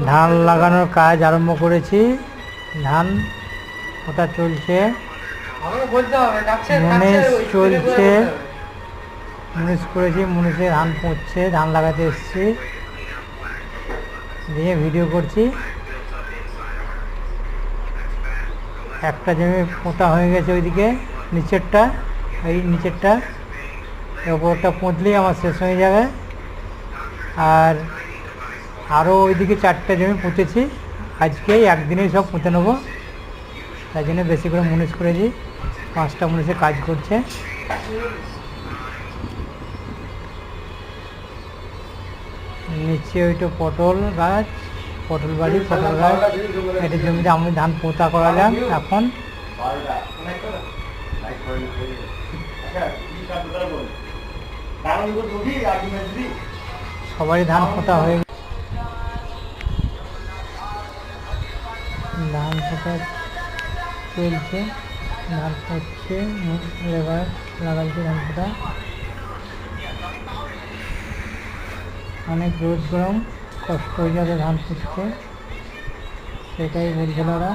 ধান লাগানোর কাজ আরম্ভ করেছি। ধান ওটা চলছে, মুনিশ চলছে, মুনিশ করেছি, মুনিশে ধান পড়ছে, ধান লাগাতে এসেছি, দিয়ে ভিডিও করছি। একটা জমি পোঁতা হয়ে গেছে ওইদিকে, নিচেরটা, এই নিচেরটা, ওপরটা পুঁতলেই আমার শেষ হয়ে যাবে। আর আরও ওইদিকে 4টে জমি পুঁতেছি, আজকেই একদিনেই সব পুঁতে নেবো, তাই জন্য বেশি করে মুনিশ করেছি। 5টা মুনিশে কাজ করছে। নিচে ওইটা পটল গাছ, পটল বাড়ি, পটল গাছ, এটা জমিতে আমি ধান পোঁতা করালাম। এখন সবারই ধান পোঁতা হয়ে গেছে, ধান পোঁতা চলছে, ধান পড়ছে, লেবার লাগাইছে ধান পোঁতা। অনেক রোদ গরম, কষ্ট হয়ে যাবে ধান পুঁততে, সেটাই বলছিল ওরা।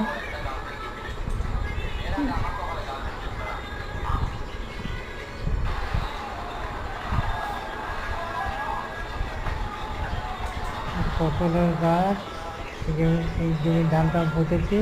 পটলের গাছ, এই জমির ধানটা পুঁতেছি।